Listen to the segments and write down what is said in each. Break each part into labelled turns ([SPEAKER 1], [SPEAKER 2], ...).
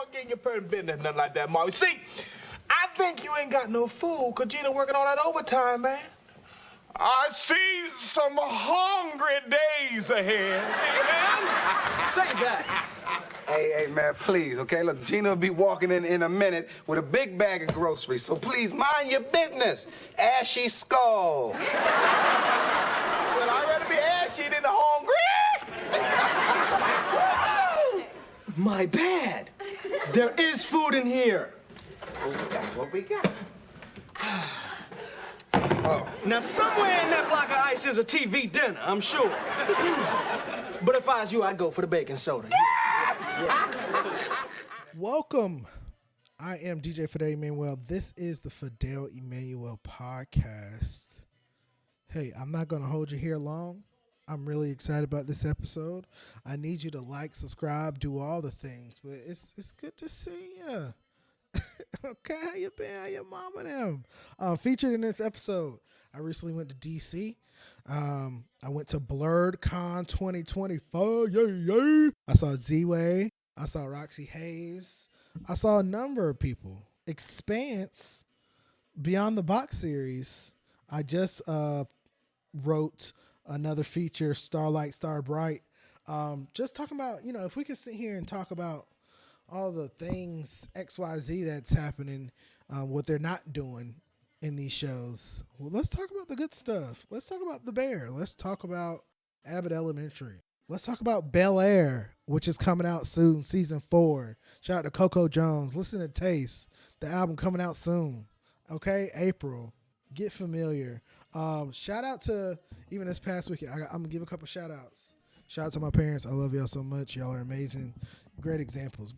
[SPEAKER 1] about getting your person business, nothing like that, Marvin. See, I think you ain't got no fool, because Gina working all that overtime, man. I see some hungry days ahead.
[SPEAKER 2] Hey, man, say that.
[SPEAKER 3] Hey, man, please, okay? Look, Gina will be walking in a minute with a big bag of groceries, so please mind your business. Ashy skull.
[SPEAKER 1] Well, I'd rather be ashy than hungry.
[SPEAKER 2] My bad. There is food in here.
[SPEAKER 3] What we got?
[SPEAKER 2] Now, somewhere in that block of ice is a TV dinner, I'm sure. But if I was you, I'd go for the baking soda.
[SPEAKER 4] Welcome. I am DJ Fidel Emmanuel. This is the Fidel Emmanuel podcast. Hey, I'm not going to hold you here long. I'm really excited about this episode. I need you to like, subscribe, do all the things, but it's good to see you. Okay, how you been? How your mom and them? Featured in this episode, I recently went to DC. I went to BLERDCON 2024. Yay. I saw Ziwe. I saw Roxy Hayes. I saw a number of people. Expanse, Beyond the Box series. I just wrote another feature, Starlight, Star Bright. Just talking about, if we could sit here and talk about all the things XYZ that's happening, what they're not doing in these shows. Well, let's talk about the good stuff. Let's talk about The Bear. Let's talk about Abbott Elementary. Let's talk about Bel Air, which is coming out soon, season 4. Shout out to Coco Jones. Listen to Taste, the album coming out soon. Okay, April. Get familiar. Shout out to, even this past weekend, I'm going to give a couple shout outs. Shout out to my parents. I love y'all so much. Y'all are amazing. Great examples.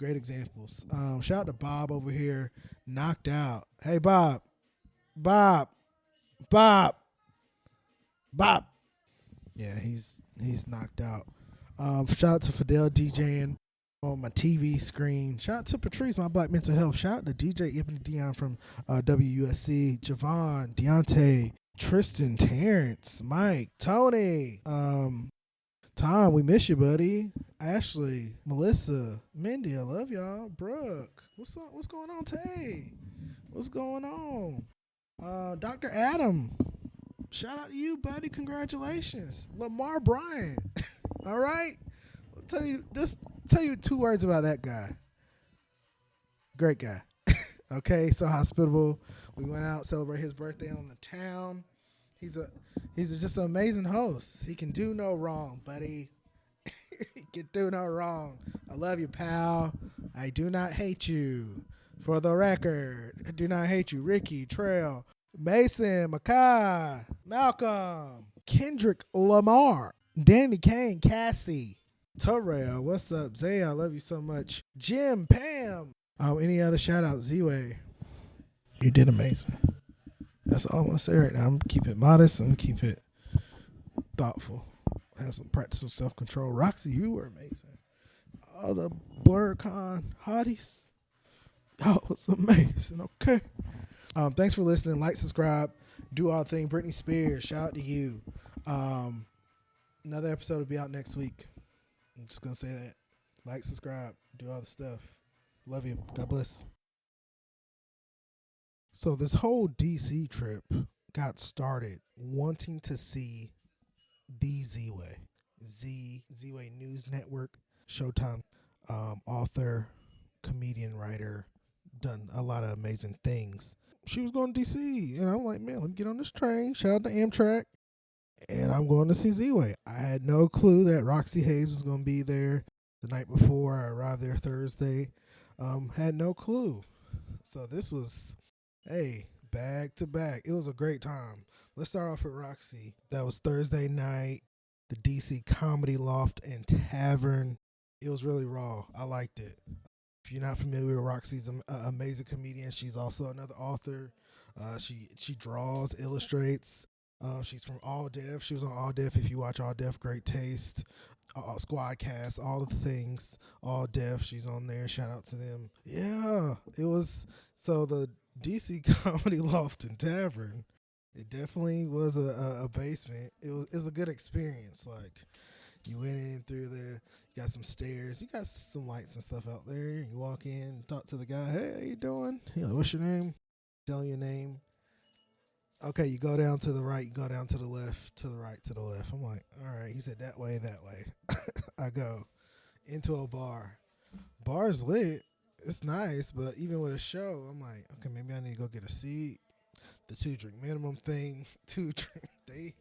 [SPEAKER 4] Shout out to Bob over here. Knocked out. Hey, Bob. Yeah, he's knocked out. Shout out to Fidel DJing on my TV screen. Shout out to Patrice, my Black Mental Health. Shout out to DJ Ibn Dion from WUSC. Javon, Deontay, Tristan, Terrence, Mike, Tony, Tom, we miss you, buddy. Ashley, Melissa, Mindy, I love y'all. Brooke, what's up? What's going on, Tay? What's going on? Dr. Adam, shout out to you, buddy. Congratulations. Lamar Bryant. All right? I'll tell you 2 words about that guy. Great guy. Okay, so hospitable. We went out, celebrate his birthday on the town. He's just an amazing host. He can do no wrong, buddy. He can do no wrong. I love you, pal. I do not hate you. For the record, I do not hate you. Ricky, Trail, Mason, Makai, Malcolm, Kendrick Lamar, Danny Kane, Cassie, Terrell, what's up? Zay, I love you so much. Jim, Pam. Any other shout out? Ziwe, you did amazing. That's all I want to say right now. I'm going to keep it modest. I'm going to keep it thoughtful. Have some practical self-control. Roxy, you were amazing. All the BLERDCON hotties. Oh, it's amazing. Okay. Thanks for listening. Like, subscribe, do all the thing. Britney Spears, shout out to you. Another episode will be out next week. I'm just going to say that. Like, subscribe, do all the stuff. Love you. God bless. So this whole DC trip got started wanting to see the Ziwe. Ziwe News Network, Showtime, author, comedian, writer, done a lot of amazing things. She was going to DC, and I'm like, man, let me get on this train. Shout out to Amtrak, and I'm going to see Ziwe. I had no clue that Roxy Hayes was going to be there the night before. I arrived there Thursday. Had no clue. So this was... Hey, back to back. It was a great time. Let's start off with Roxy. That was Thursday night, the DC Comedy Loft and Tavern. It was really raw. I liked it. If you're not familiar with Roxy's an amazing comedian. She's also another author. She draws, illustrates. She's from All Def. She was on All Def. If you watch All Def, great taste. Squadcast, all the things. All Def, she's on there. Shout out to them. Yeah, it was. So the DC Comedy Loft and Tavern, it definitely was a basement. It was a good experience. Like, You went in through there. You got some stairs. You got some lights and stuff out there. You walk in, talk to the guy. Hey, how you doing? You know, what's your name? Tell your name. Okay, you go down to the right. You go down to the left, to the right, to the left. I'm like, all right. He said that way, that way. I go into a bar. Bar's lit. It's nice, but even with a show, I'm like, okay, maybe I need to go get a seat. The 2-drink minimum thing, 2-drink.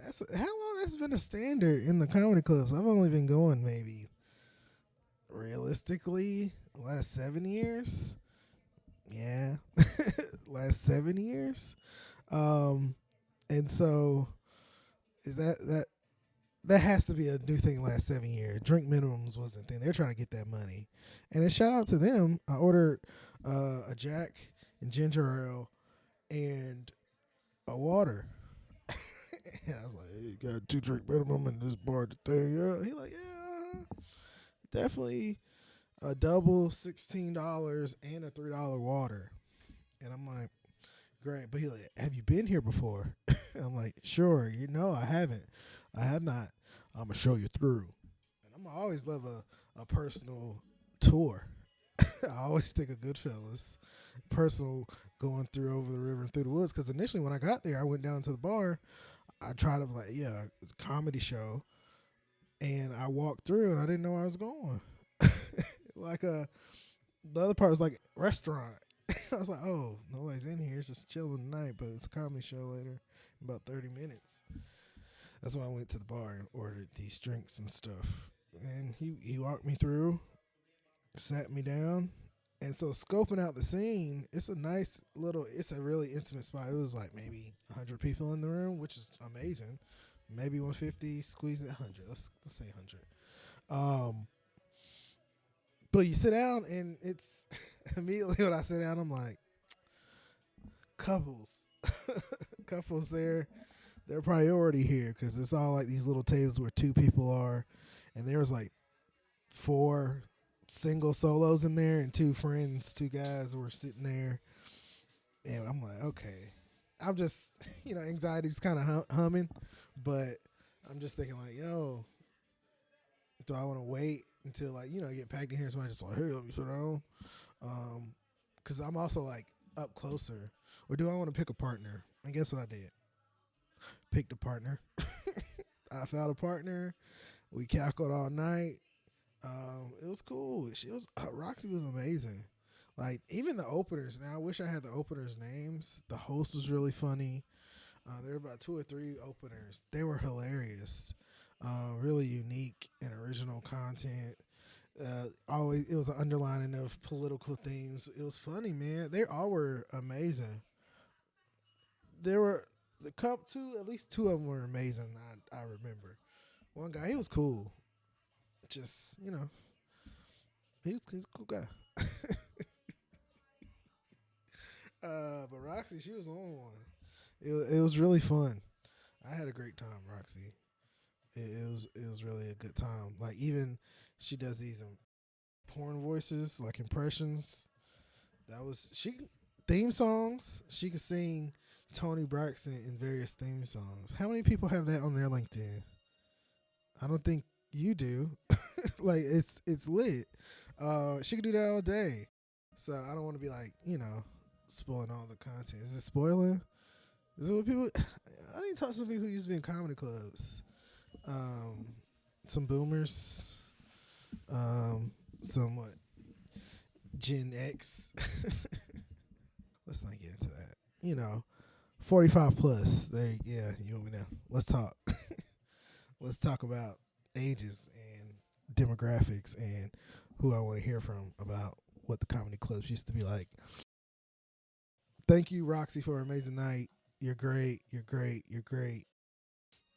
[SPEAKER 4] That's how long that's been a standard in the comedy clubs. I've only been going maybe realistically last 7 years. Yeah, last 7 years. And so is that has to be a new thing last 7 years. Drink minimums wasn't a thing. They're trying to get that money. And then shout out to them. I ordered a Jack and ginger ale and a water. And I was like, hey, you got a 2-drink minimum in this bar thing. Yeah. He like, yeah, definitely a double $16 and a $3 water. And I'm like, great. But he like, have you been here before? I'm like, sure. You know, I haven't. I have not. I'm going to show you through. And I'm always love a personal tour. I always think of Goodfellas. Personal going through over the river and through the woods. Because initially when I got there, I went down to the bar. I tried to like, yeah, it's a comedy show. And I walked through and I didn't know where I was going. Like the other part was like restaurant. I was like, oh, nobody's in here. It's just chilling tonight, but it's a comedy show later in about 30 minutes. That's when I went to the bar and ordered these drinks and stuff. And he walked me through, sat me down. And so scoping out the scene, it's a really intimate spot. It was like maybe 100 people in the room, which is amazing. Maybe 150, squeeze it 100. Let's say 100. But you sit down and it's immediately when I sit down, I'm like, couples there. They're priority here because it's all like these little tables where 2 people are. And there was like 4 single solos in there and 2 friends, 2 guys were sitting there. And I'm like, okay. I'm just, anxiety's kind of humming. But I'm just thinking like, yo, do I want to wait until like, get packed in here? Somebody just like, hey, let me sit down. Because I'm also like up closer. Or do I want to pick a partner? And guess what I did? Picked a partner. I found a partner. We cackled all night. It was cool. Roxy was amazing. Like even the openers. Now I wish I had the openers' names. The host was really funny. There were about 2 or 3 openers. They were hilarious. Really unique and original content. Always it was an underlining of political themes. It was funny, man. They all were amazing. There were at least 2 of them were amazing. I remember. One guy, he was cool. Just he was a cool guy. But Roxy, she was on one. It was really fun. I had a great time, Roxy. It was really a good time. Like even she does these porn voices, like impressions. Theme songs. She could sing Tony Braxton in various theme songs. How many people have that on their LinkedIn? I don't think you do. Like it's lit. She could do that all day. So I don't want to be like, spoiling all the content. Is it spoiling? Is it what people I need to talk to some people who used to be in comedy clubs. Some boomers. Somewhat Gen X. Let's not get into that. 45 plus. You want me now. Let's talk. Let's talk about ages and demographics and who I want to hear from about what the comedy clubs used to be like. Thank you, Roxy, for an amazing night. You're great. You're great. You're great.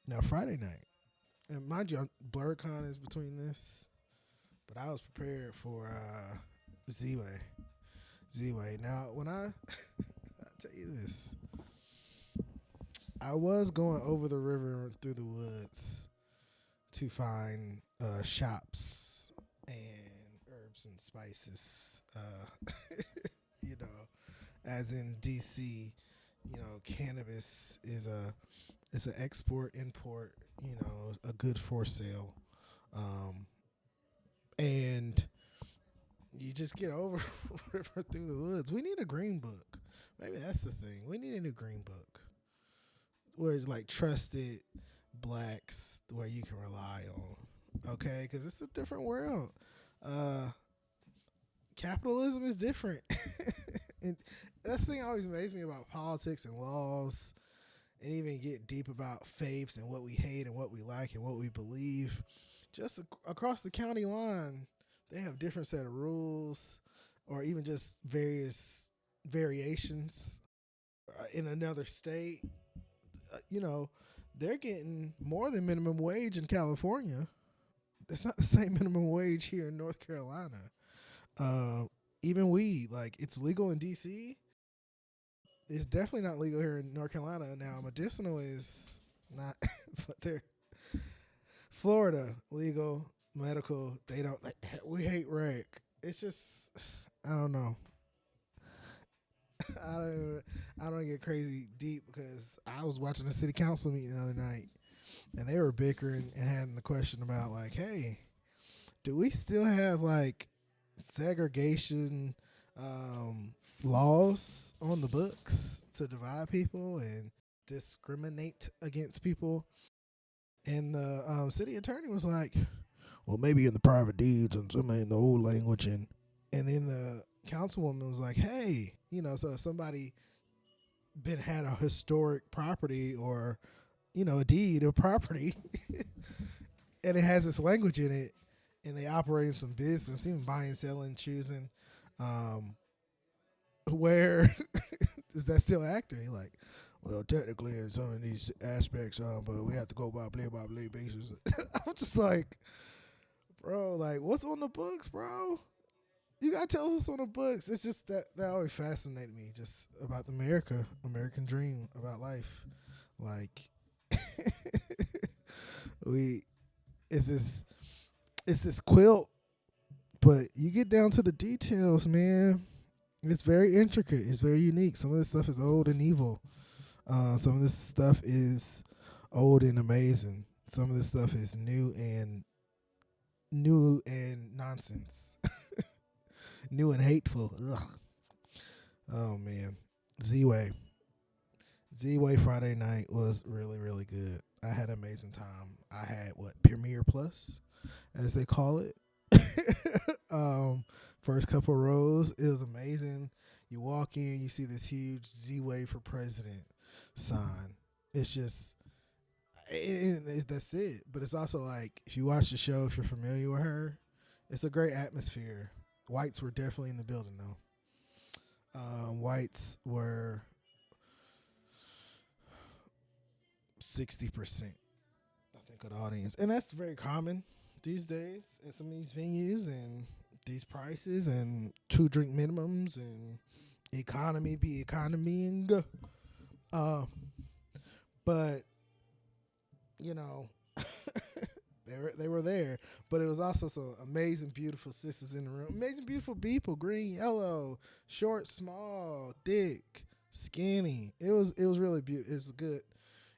[SPEAKER 4] Now, Friday night. And mind you, BLERDCON is between this. But I was prepared for Ziwe. Now, when I'll tell you this. I was going over the river through the woods to find shops and herbs and spices. As in DC, cannabis is a It's an export import. You know, a good for sale, and you just get over River Through the Woods. We need a green book. Maybe that's the thing. We need a new green book where it's like trusted blacks where you can rely on. Okay, because it's a different world. Capitalism is different. And that thing always amazed me about politics and laws, and even get deep about faiths and what we hate and what we like and what we believe. Just across the county line, they have different set of rules, or even just various variations in another state. You know, they're getting more than minimum wage in California. It's not the same minimum wage here in North Carolina. Even weed, like, it's legal in DC. It's definitely not legal here in North Carolina. Now, medicinal is not, but they're Florida legal, medical. They don't. Like, we hate rec. It's just, I don't know. I don't get crazy deep because I was watching a city council meeting the other night, and they were bickering and having the question about, like, hey, do we still have like segregation laws on the books to divide people and discriminate against people? And the city attorney was like, well, maybe in the private deeds and some in the old language. And then the councilwoman was like, hey, you know, so if somebody had a historic property or, you know, a deed of property and it has this language in it, and they operate in some business, even buying, selling, choosing, where is that still active? He's like, well, technically in some of these aspects, but we have to go by blah basis. I'm just like, bro, like, what's on the books, bro? You gotta tell us what's on the books. It's just that always fascinated me, just about the American dream, about life. Like, it's this quilt, but you get down to the details, man. It's very intricate. It's very unique. Some of this stuff is old and evil. Some of this stuff is old and amazing. Some of this stuff is new and nonsense. New and hateful. Ugh. Oh man. Ziwe Friday night was really, really good. I had an amazing time. I had Premiere Plus, as they call it. First couple rows, it was amazing. You walk in, you see this huge Ziwe for president sign. It's just, that's it. But it's also like, if you watch the show, if you're familiar with her, it's a great atmosphere. Whites were definitely in the building though. Whites were 60%, I think, of the audience, and that's very common these days at some of these venues and these prices and 2-drink minimums and economy be economying. But you know, they were there, but it was also some amazing, beautiful sisters in the room, amazing, beautiful people, green, yellow, short, small, thick, skinny. It was really beautiful. It was good.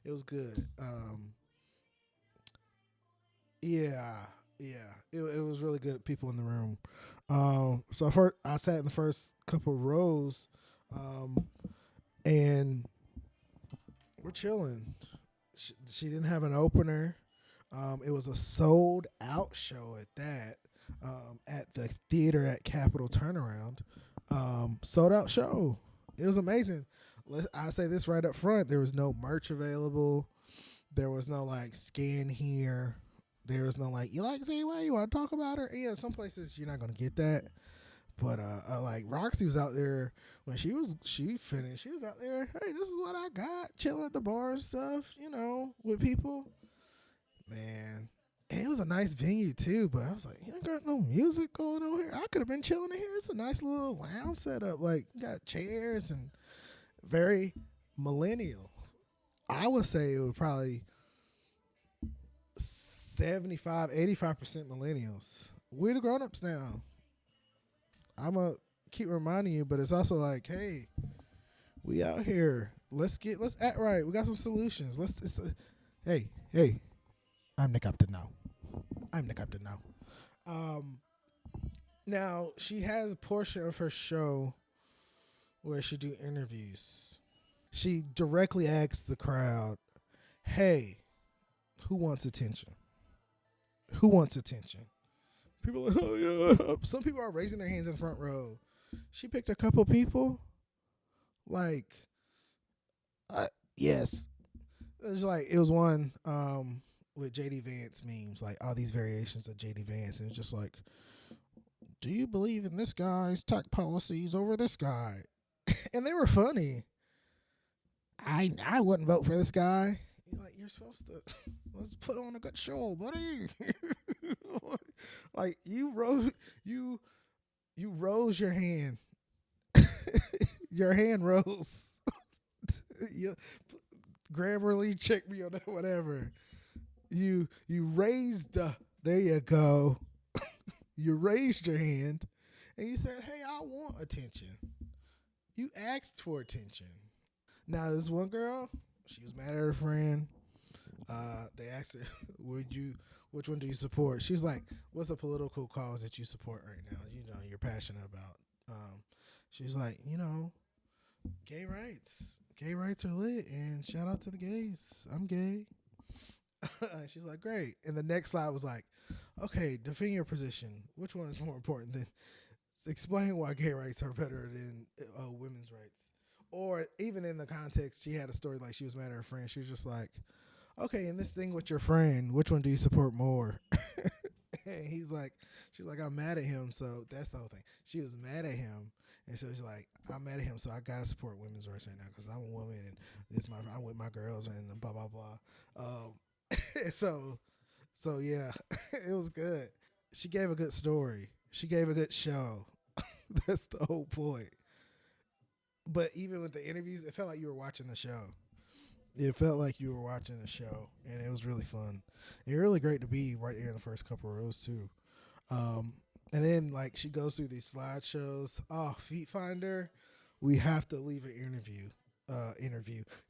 [SPEAKER 4] It was good. It was really good people in the room. So first, I sat in the first couple of rows, and we're chilling. She didn't have an opener. It was a sold out show at that, at the theater at Capitol Turnaround. Sold out show. It was amazing. I say this right up front. There was no merch available. There was no like scan here. There was no like, you like Ziwe? You want to talk about her? Yeah, some places you're not gonna get that. But like Roxy was out there when she finished. She was out there. Hey, this is what I got. Chilling at the bar and stuff. You know, with people. Man, and it was a nice venue too. But I was like, you ain't got no music going on here. I could have been chilling in here. It's a nice little lounge setup. Like, you got chairs and very millennial. I would say it was probably 75, 85% millennials. We're the grown-ups now. I'm going to keep reminding you, but it's also like, hey, we out here. Let's act right. We got some solutions. Hey, I'm the captain now. Now she has a portion of her show where she do interviews. She directly asks the crowd, "Hey, who wants attention? Who wants attention?" People are like, "Oh yeah." Some people are raising their hands in the front row. She picked a couple people. Like, yes. It was one with JD Vance memes, like all these variations of JD Vance, and it's just like, do you believe in this guy's tech policies over this guy? And they were funny. I wouldn't vote for this guy. You're supposed to let's put on a good show, buddy. Like you rose your hand. Your hand rose. You, Grammarly, check me on that, whatever. You raised there you go. You raised your hand and you said, "Hey, I want attention." You asked for attention. Now this one girl, she was mad at her friend. They asked her, which one do you support? She was like, "What's a political cause that you support right now? You're passionate about." She's like, gay rights. Gay rights are lit, and shout out to the gays. I'm gay. She's like, great. And the next slide was like, okay, defend your position. Which one is more important than explain why gay rights are better than women's rights? Or even in the context, she had a story like she was mad at her friend. She was just like, okay, in this thing with your friend, which one do you support more? And she's like, I'm mad at him. So that's the whole thing. She was mad at him. And so she's like, I'm mad at him. So I got to support women's rights right now because I'm a woman and I'm with my girls and blah, blah, blah. So yeah, it was good. She gave a good story. She gave a good show. That's the whole point. But even with the interviews, it felt like you were watching the show. It felt like you were watching the show, and it was really fun. It was really great to be right there in the first couple of rows too. And then she goes through these slideshows. Oh, Feet Finder, we have to leave an interview.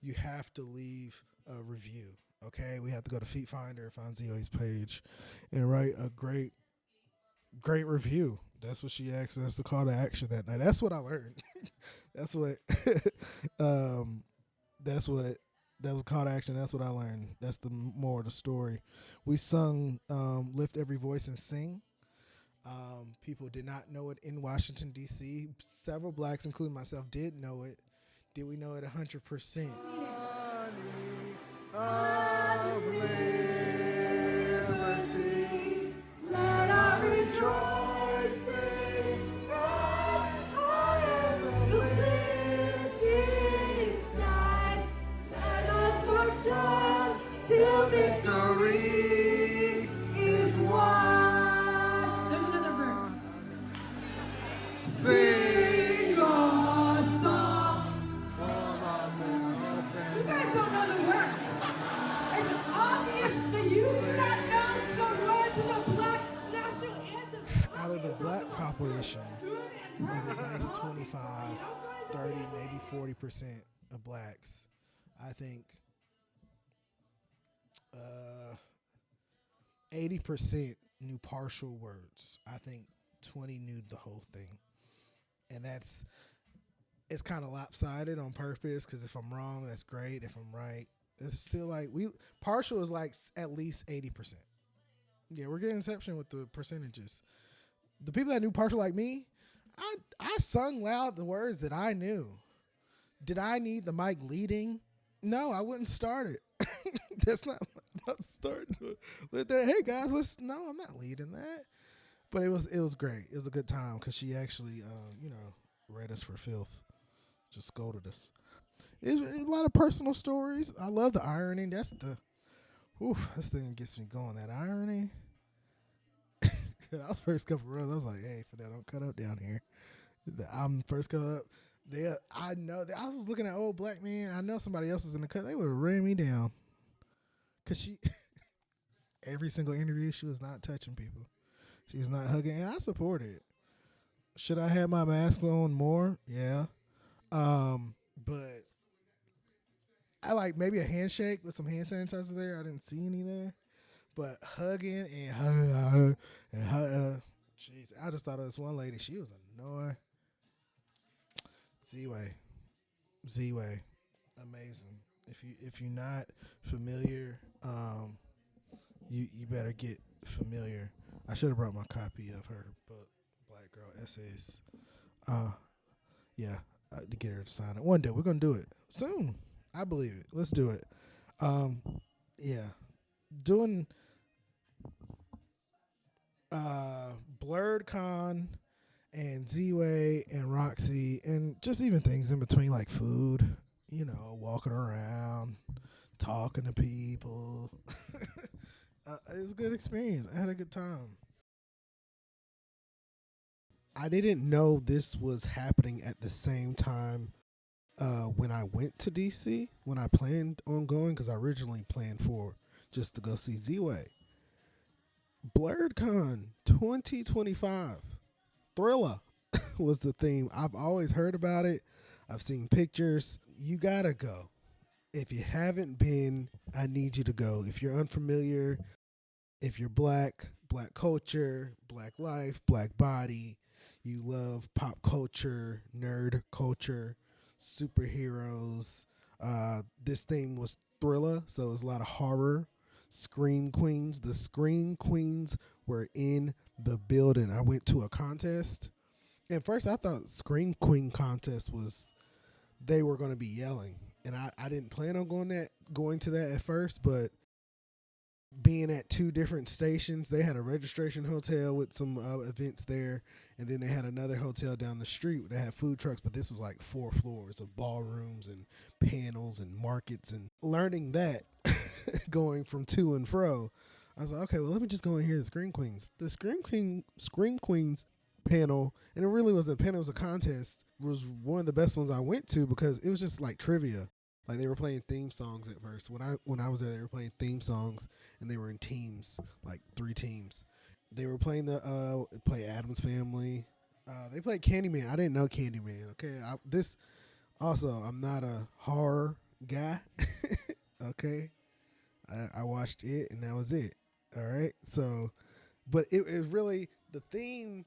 [SPEAKER 4] You have to leave a review. Okay, we have to go to Feet Finder, find Ziwe's page, and write a great review. That's what she asked. That's the call to action that night. That's what I learned. That was call to action. That's what I learned. That's the more of the story. We sung Lift Every Voice and Sing. People did not know it in Washington, D.C. Several blacks, including myself, did know it. Did we know it 100%? Of liberty, let our rejoicing rise high as the blazing skies. Let us march on till victory is won.
[SPEAKER 5] There's another verse.
[SPEAKER 4] Sing a song for our American.
[SPEAKER 5] You guys don't know the words. It's obvious that you do not know the words to the Black National Anthem.
[SPEAKER 4] Out of the black population, like a nice 25, 30, maybe 40% of blacks, I think 80% knew partial words. I think 20 knew the whole thing. And it's kind of lopsided on purpose because if I'm wrong, that's great. If I'm right, it's still partial is at least 80%. Yeah, we're getting inception with the percentages. The people that knew partial like me, I sung loud the words that I knew. Did I need the mic leading? No, I wouldn't start it. I'm not starting to let there. Hey guys, no, I'm not leading that. But it was great. It was a good time because she actually, read us for filth, just scolded us. It's a lot of personal stories. I love the irony. This thing gets me going. That irony. I was first couple rows. I was like, hey, Fidel, don't cut up down here. I'm first cut up. I know that I was looking at old black man. I know somebody else is in the cut. They would have ran me down. Cause she, every single interview, she was not touching people. She was not hugging, and I support it. Should I have my mask on more? Yeah. But I like maybe a handshake with some hand sanitizer there. I didn't see any there, but hugging and jeez, I just thought of this one lady. She was annoying. Ziwe, amazing. If you're not familiar, you better get familiar. I should have brought my copy of her book, Black Girl Essays. Yeah, to get her to sign it. One day we're gonna do it soon. I believe it. Let's do it. Yeah, doing BLERDCON and Ziwe and Roxy and just even things in between like food. You know, walking around, talking to people. It was a good experience. I had a good time. I didn't know this was happening at the same time when I went to DC, when I planned on going, because I originally planned for just to go see Ziwe. BLERDCON 2025 Thriller was the theme. I've always heard about it. I've seen pictures. You gotta go. If you haven't been, I need you to go. If you're unfamiliar, if you're black culture, black life, black body, you love pop culture, nerd culture, superheroes. This theme was Thriller, so it was a lot of horror. Scream Queens. The Scream Queens were in the building. I went to a contest. And first I thought Scream Queen contest was they were going to be yelling. And I didn't plan on going to that at first, but being at two different stations, they had a registration hotel with some events there, and then they had another hotel down the street that had food trucks, but this was like 4 floors of ballrooms and panels and markets, and learning that going from to and fro, I was like, okay, well, let me just go in here to Scream Queens. The Scream Queens panel, and it really wasn't a panel, it was a contest, was one of the best ones I went to because it was just like trivia. Like they were playing theme songs at first. When I was there, they were playing theme songs, and they were in teams, like 3 teams. They were playing play Addams Family. They played Candyman. I didn't know Candyman. Okay, I'm not a horror guy. Okay, I watched it, and that was it. All right, so, but it really, the theme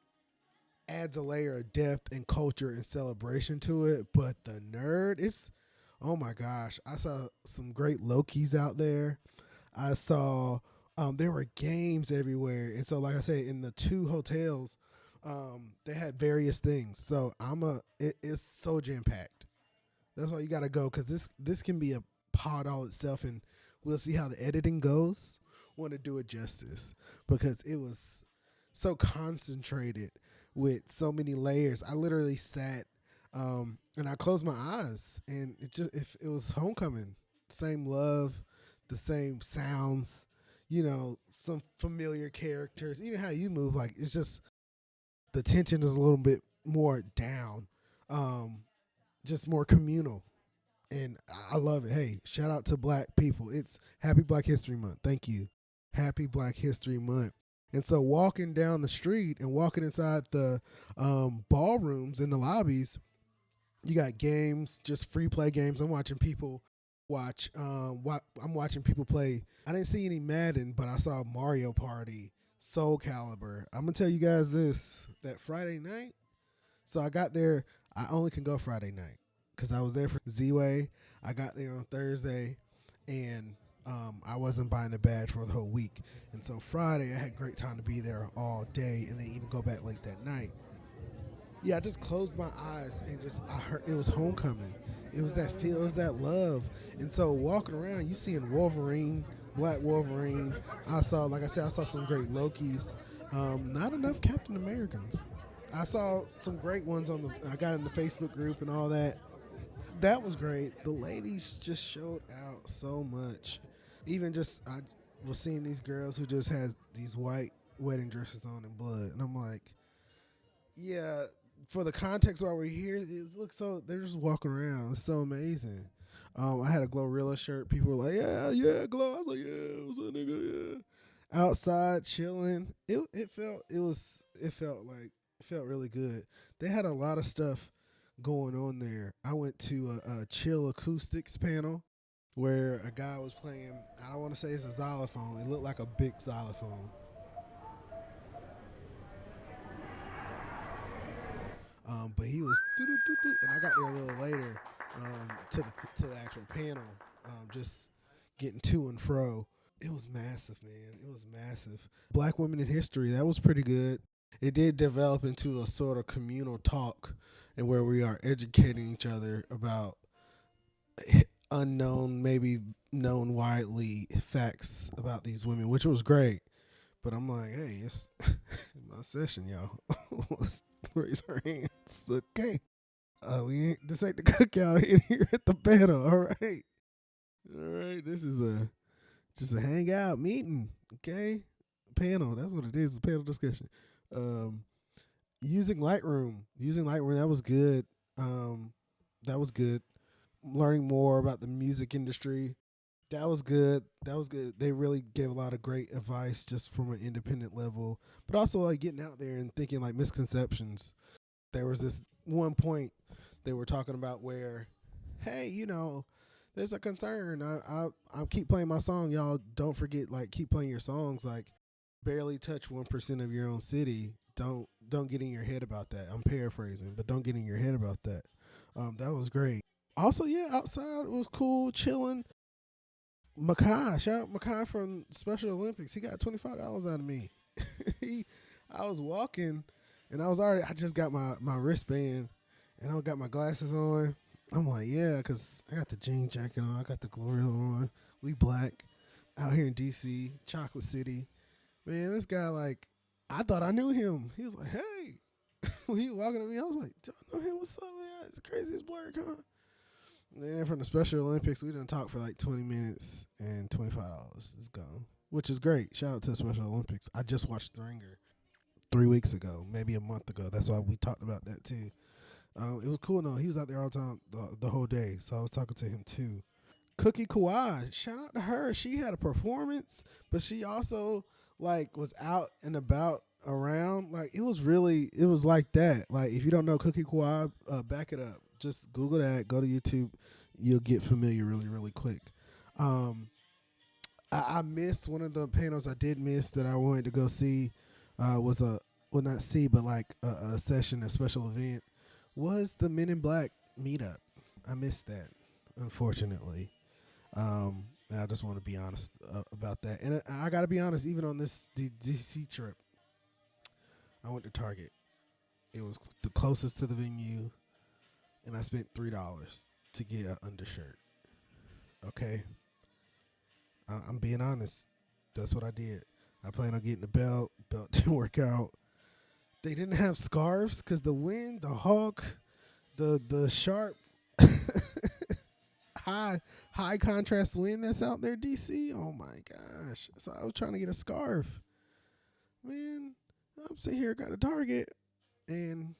[SPEAKER 4] adds a layer of depth and culture and celebration to it. But the nerd, oh my gosh, I saw some great Lokis out there. I saw there were games everywhere. And so, like I said, in the 2 hotels, they had various things. So it's so jam-packed. That's why you got to go, because this can be a pod all itself, and we'll see how the editing goes. Want to do it justice, because it was so concentrated with so many layers. I literally sat and I closed my eyes, and it was homecoming. Same love, the same sounds, some familiar characters, even how you move. Like, it's just the tension is a little bit more down, just more communal, and I love it. Hey, shout out to black people. It's Happy Black History Month. Thank you. Happy Black History Month. And so walking down the street and walking inside the ballrooms in the lobbies, you got games, just free play games. I'm watching people I'm watching people play. I didn't see any Madden, but I saw Mario Party, Soul Calibur. I'm going to tell you guys that Friday night, so I got there, I only can go Friday night because I was there for Ziwe. I got there on Thursday, and I wasn't buying a badge for the whole week. And so Friday, I had great time to be there all day and then even go back late that night. Yeah, I just closed my eyes and I heard it was homecoming. It was that feel, it was that love. And so walking around, you seeing Wolverine, Black Wolverine. I saw some great Lokis. Not enough Captain Americans. I saw some great ones I got in the Facebook group and all that. That was great. The ladies just showed out so much. Even I was seeing these girls who just had these white wedding dresses on in blood. And I'm like, yeah, for the context while we're here, it looks so, they're just walking around. It's so amazing. I had a Glorilla shirt. People were like, yeah, Glow. I was like, yeah, what's up, nigga? Yeah. Outside chilling. It felt really good. They had a lot of stuff going on there. I went to a chill acoustics panel. where a guy was playing, I don't want to say it's a xylophone. It looked like a big xylophone. But he was doo-doo-doo-doo, and I got there a little later to the actual panel, just getting to and fro. It was massive, man. It was massive. Black women in history, that was pretty good. It did develop into a sort of communal talk, and where we are educating each other about unknown, maybe known widely facts about these women, which was great. But I'm like, hey, it's my session, y'all. Let's raise our hands, okay? This ain't the cookout in here at the panel, all right? All right, this is just a hangout meeting, okay? Panel, that's what it is, a panel discussion. Using Lightroom, that was good. That was good. Learning more about the music industry. That was good. They really gave a lot of great advice just from an independent level, but also like getting out there and thinking like misconceptions. There was this one point they were talking about where, hey, there's a concern. I keep playing my song. Y'all don't forget, like, keep playing your songs. Like, barely touch 1% of your own city. Don't get in your head about that. I'm paraphrasing, but don't get in your head about that. That was great. Also, yeah, outside it was cool, chilling. Makai, shout out Makai from Special Olympics. He got $25 out of me. I was walking, and I just got my wristband, and I got my glasses on. I'm like, yeah, because I got the jean jacket on. I got the Gloria on. We black out here in D.C., Chocolate City. Man, this guy, like, I thought I knew him. He was like, hey. When he was walking at me, I was like, do I know him? What's up, man? It's crazy as BLERDCON. Man, from the Special Olympics, we done talked for like 20 minutes, and $25 is gone, which is great. Shout out to the Special Olympics. I just watched The Ringer 3 weeks ago, maybe a month ago. That's why we talked about that too. It was cool. No, he was out there all the time, the whole day, so I was talking to him too. Cookie Kawhi, shout out to her. She had a performance, but she also like was out and about around. Like it was like that. Like if you don't know Cookie Kawhi, back it up. Just Google that. Go to YouTube. You'll get familiar really, really quick. I missed one of the panels I did miss that I wanted to go see. Was not see, but like a session, a special event. Was the Men in Black meetup. I missed that, unfortunately. And I just want to be honest about that. And I got to be honest, even on this DC trip, I went to Target. It was the closest to the venue, and I spent $3 to get an undershirt. Okay? I'm being honest. That's what I did. I planned on getting the belt. Belt didn't work out. They didn't have scarves because the wind, the hawk, the sharp high contrast wind that's out there, DC. Oh my gosh. So I was trying to get a scarf. Man, I'm sitting here, got a Target, and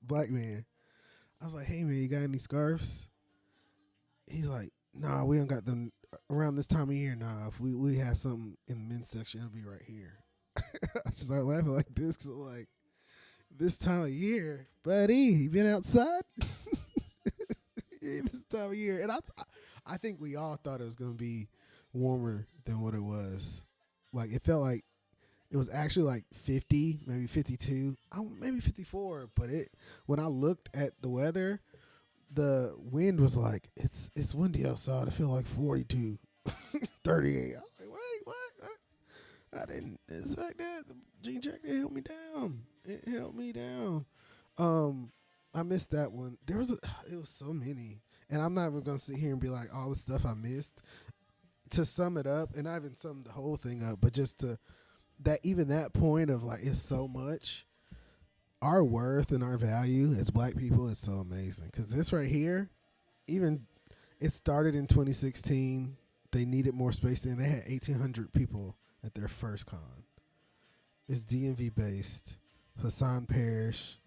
[SPEAKER 4] black man. I was like, hey man, you got any scarves? He's like, nah, we don't got them around this time of year. Nah, if we have something in the men's section, it'll be right here. I just started laughing like this because I'm like, this time of year, buddy, you been outside? This time of year. And I think we all thought it was going to be warmer than what it was. Like, it felt like it was actually like 50, maybe 52, maybe 54. But when I looked at the weather, the wind was like, it's windy outside. I feel like 42, 38. I was like, wait, what? I didn't expect that. The jean jacket helped me down. It helped me down. I missed that one. It was so many. And I'm not even going to sit here and be like, all the stuff I missed. To sum it up, and I haven't summed the whole thing up, but just to that point of like, it's so much. Our worth and our value as black people is so amazing. Because this right here, even it started in 2016. They needed more space then. They had 1,800 people at their first con. It's DMV based. Hassan Parrish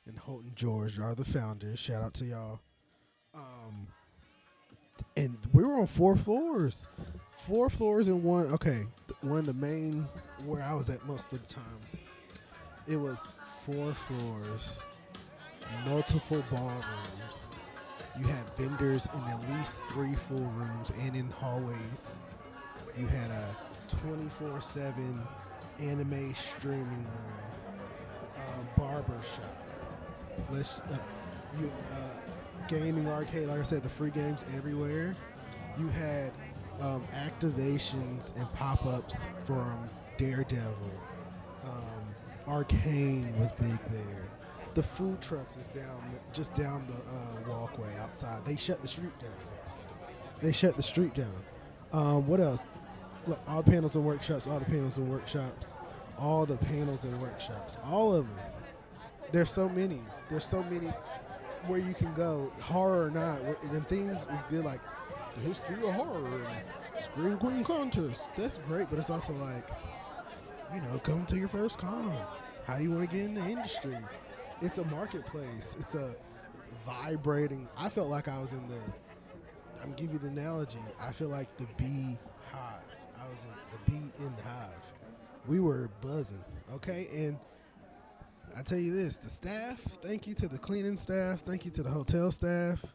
[SPEAKER 4] and Holton George are the founders. Shout out to y'all. And we were on 4 floors. 4 floors in one. Okay, one of the main where I was at most of the time. It was 4 floors, multiple ballrooms, You had vendors in at least 3 full rooms and in hallways. You had a 24/7 anime streaming room, barber shop, gaming arcade. Like I said, the free games everywhere. You had activations and pop-ups from Daredevil. Arcane was big there. The food trucks is just down the walkway outside. They shut the street down. What else? Look, all the panels and workshops. All the panels and workshops. All of them. There's so many where you can go, horror or not. The themes is good, like the history of horror and Scream Queen contest. That's great, but it's also like, come to your first con. How do you want to get in the industry? It's a marketplace. It's a vibrating. I felt like I was I'm give you the analogy. I feel like the bee hive. I was in the bee in the hive. We were buzzing, okay? And I tell you this, the staff, thank you to the cleaning staff, thank you to the hotel staff.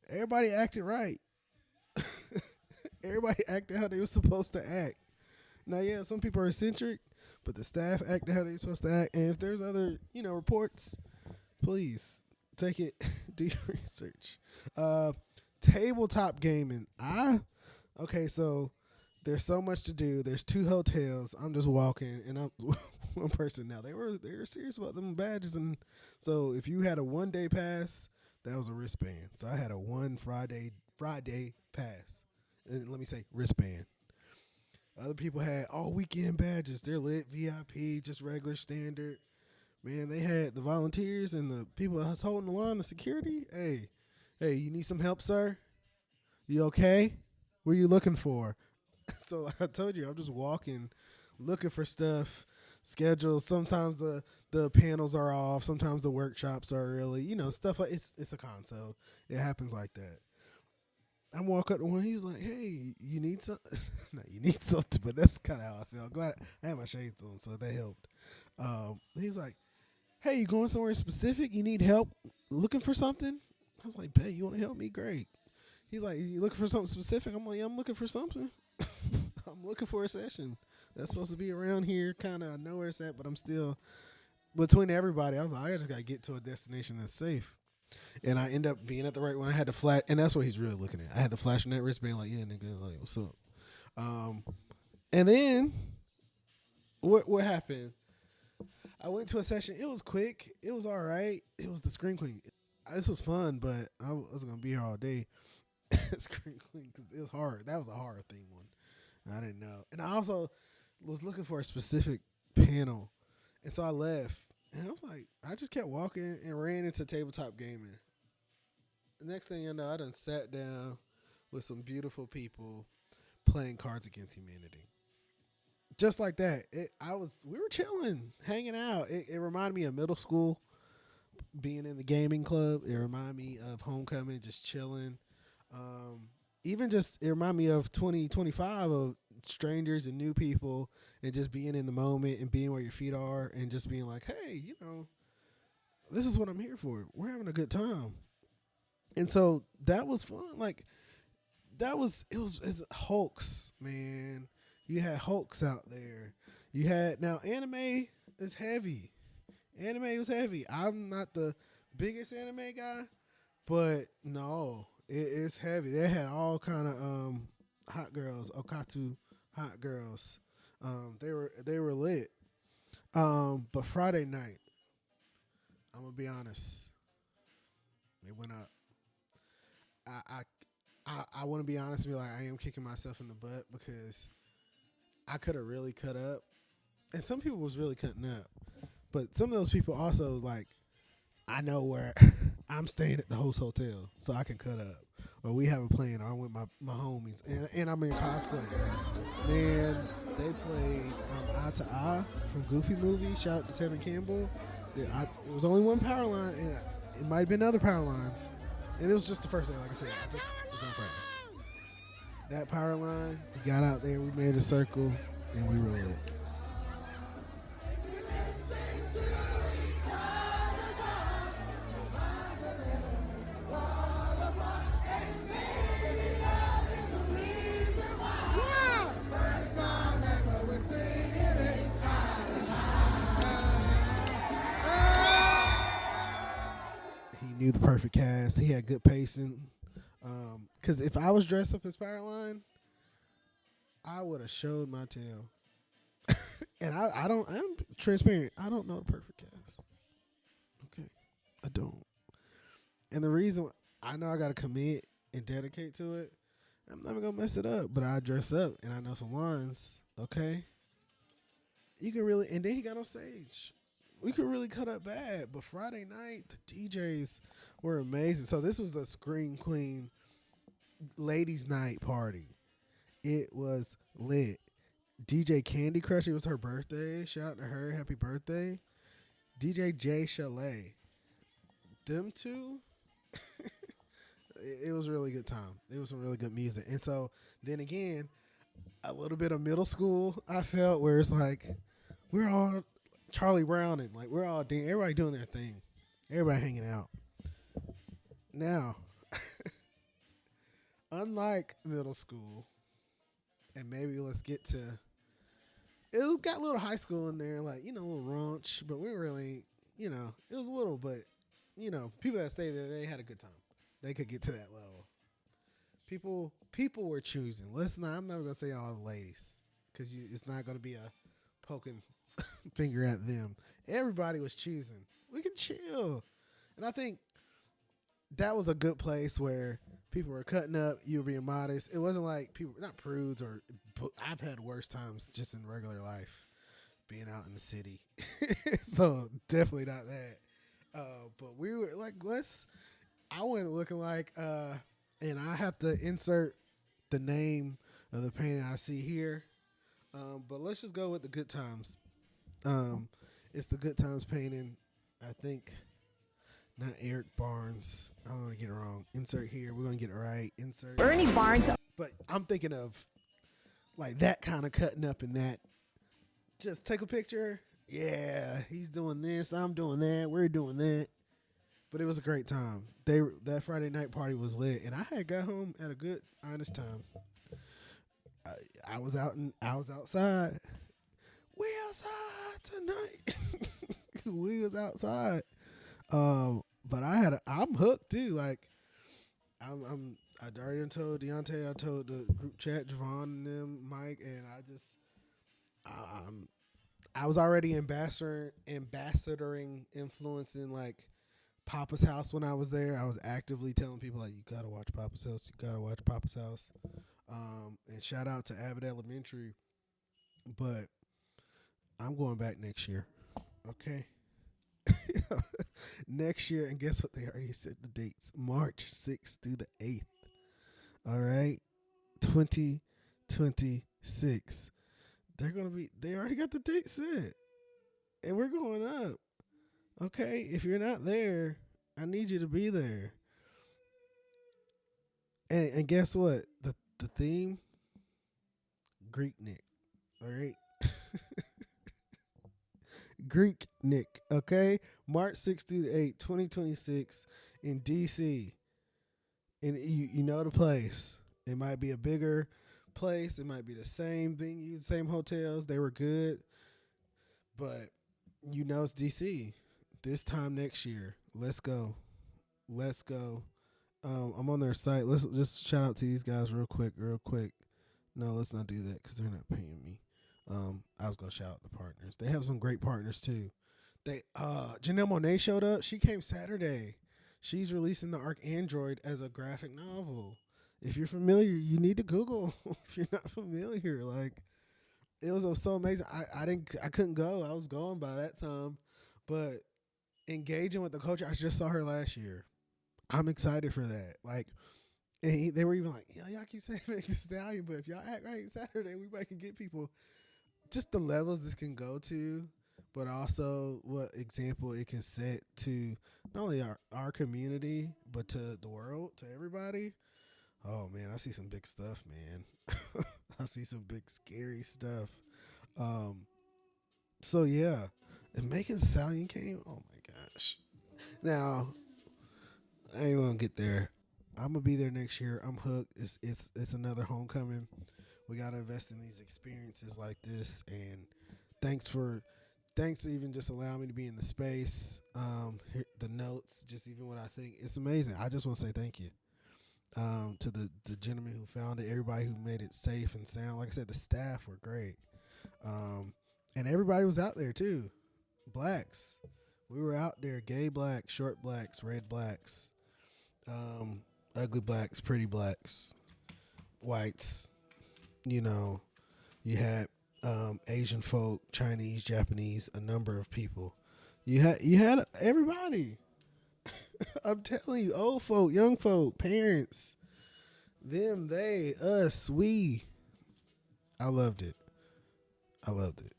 [SPEAKER 4] Everybody acted right. Everybody acted how they were supposed to act. Now, yeah, some people are eccentric, but the staff acted how they were supposed to act. And if there's other, reports, please take it, do your research. Tabletop gaming. Okay, so there's so much to do. There's 2 hotels. I'm just walking, and I'm one person now. They were serious about them badges, and so if you had a 1-day pass, that was a wristband. So I had a Friday pass. And let me say wristband. Other people had all weekend badges. They're lit, VIP, just regular standard. Man, they had the volunteers and the people that was holding the line, the security. Hey, you need some help, sir? You okay? What are you looking for? So like I told you, I'm just walking, looking for stuff, schedules. Sometimes the panels are off. Sometimes the workshops are early. Stuff like it's a con, so it happens like that. I walk up to one. He's like, "Hey, you need something?" No, you need something, but that's kind of how I felt. Glad I had my shades on, so that helped. He's like, "Hey, you going somewhere specific? You need help looking for something?" I was like, "Babe, you want to help me? Great." He's like, "You looking for something specific?" I'm like, "Yeah, I'm looking for something. I'm looking for a session that's supposed to be around here. Kind of, I know where it's at, but I'm still between everybody." I was like, "I just gotta get to a destination that's safe." And I end up being at the right one. I had to flash, and that's what he's really looking at. I had to flash on that wristband, like, "Yeah, nigga, like, what's up?" And then what happened? I went to a session. It was quick. It was all right. It was the Scream Queen. This was fun, but I wasn't gonna be here all day. Scream Queen, because it was hard. That was a horror theme one. I didn't know. And I also was looking for a specific panel, and so I left. And I was like, I just kept walking and ran into tabletop gaming. The next thing you know, I done sat down with some beautiful people playing Cards Against Humanity. Just like that. We were chilling, hanging out. It reminded me of middle school, being in the gaming club. It reminded me of homecoming, just chilling. It reminded me of 2025 of strangers and new people and just being in the moment and being where your feet are and just being like, hey, this is what I'm here for. We're having a good time. And so that was fun. Like it's Hulks, man. You had Hulks out there. Now anime is heavy. Anime was heavy. I'm not the biggest anime guy, but no, it's heavy. They had all kind of hot girls, okatu hot girls. They were lit. But Friday night, I'm gonna be honest, it went up. I want to be honest and be like, I am kicking myself in the butt because I could have really cut up, and some people was really cutting up, but some of those people also like, I know where I'm staying at the host hotel, so I can cut up. Or we have a plan. I'm with my homies, and I'm in cosplay. Man, they played Eye to Eye from Goofy Movie. Shout out to Tevin Campbell. It was only one power line, and it might have been other power lines. And it was just the first day, like I said. It was on Friday. That power line, we got out there, we made a circle, and we were lit. knew the perfect cast. He had good pacing. Because if I was dressed up as Powerline, I would have showed my tail. And I'm transparent. I don't know the perfect cast. Okay. I don't. And the reason I know I got to commit and dedicate to it, I'm never going to mess it up. But I dress up and I know some lines. Okay. You can really, and then he got on stage. We could really cut up bad. But Friday night, the DJs were amazing. So this was a Scream Queen ladies' night party. It was lit. DJ Candy Crush, it was her birthday. Shout out to her. Happy birthday. DJ Jay Chalet. Them two, it was a really good time. It was some really good music. And so then again, a little bit of middle school, I felt, where it's like, we're all Charlie Brown and like we're all everybody doing their thing. Everybody hanging out. Now, unlike middle school, and maybe let's get to, it got a little high school in there, like, a little raunch, but we really, it was a little, but, people that stayed there, they had a good time. They could get to that level. People were choosing. I'm never going to say all the ladies, because it's not going to be a poking finger at them. Everybody was choosing. We can chill. And I think that was a good place where people were cutting up. You were being modest. It wasn't like people, not prudes, or I've had worse times just in regular life being out in the city. So definitely not that. But we were like, I went looking like, and I have to insert the name of the painting I see here. But let's just go with the Good Times. It's the Good Times painting. I think, not Eric Barnes. I don't want to get it wrong. Insert here. We're going to get it right. Insert.
[SPEAKER 6] Ernie Barnes.
[SPEAKER 4] But I'm thinking of like that kind of cutting up in that. Just take a picture. Yeah, he's doing this. I'm doing that. We're doing that. But it was a great time. That Friday night party was lit. And I had got home at a good, honest time. I was outside. We outside tonight. We was outside. But I'm hooked too. Like, I already told Deontay, I told the group chat, Javon and them, Mike, and I was already ambassadoring, influencing like Papa's House when I was there. I was actively telling people like, you gotta watch Papa's House. You gotta watch Papa's House. And shout out to Abbott Elementary. But I'm going back next year. Okay. Next year, and guess what? They already said the dates. March 6th through the 8th. All right. 2026. They already got the date set. And we're going up. Okay. If you're not there, I need you to be there. And guess what? The theme? Greek Nick. All right. Greek Nick, okay? March 6th through the 8th, 2026 in D.C. And you know the place. It might be a bigger place. It might be the same venues, same hotels. They were good. But it's D.C. This time next year. Let's go. Let's go. I'm on their site. Let's just shout out to these guys real quick. No, let's not do that because they're not paying me. I was gonna shout out the partners. They have some great partners too. Janelle Monáe showed up. She came Saturday. She's releasing the Arc Android as a graphic novel. If you're familiar, you need to Google. If you're not familiar, like, it was so amazing. I couldn't go. I was gone by that time, but engaging with the culture. I just saw her last year. I'm excited for that. Like, and they were even like, y'all keep saying make the stallion, but if y'all act right Saturday, we might can get people. Just the levels this can go to, but also what example it can set to not only our community, but to the world, to everybody. Oh, man, I see some big stuff, man. I see some big, scary stuff. So, yeah, if Making the Stallion came, oh, my gosh. Now, I ain't going to get there. I'm going to be there next year. I'm hooked. It's another homecoming. We got to invest in these experiences like this. And thanks for thanks for even just allowing me to be in the space. The notes, just even what I think, it's amazing. I just want to say thank you to the gentleman who found it, everybody who made it safe and sound. Like I said, the staff were great, and everybody was out there too. Blacks, we were out there. Gay blacks, short blacks, red blacks, ugly blacks, pretty blacks, whites. You know, you had Asian folk, Chinese, Japanese, a number of people. You had everybody. I'm telling you, old folk, young folk, parents, them, they, us, we. I loved it. I loved it.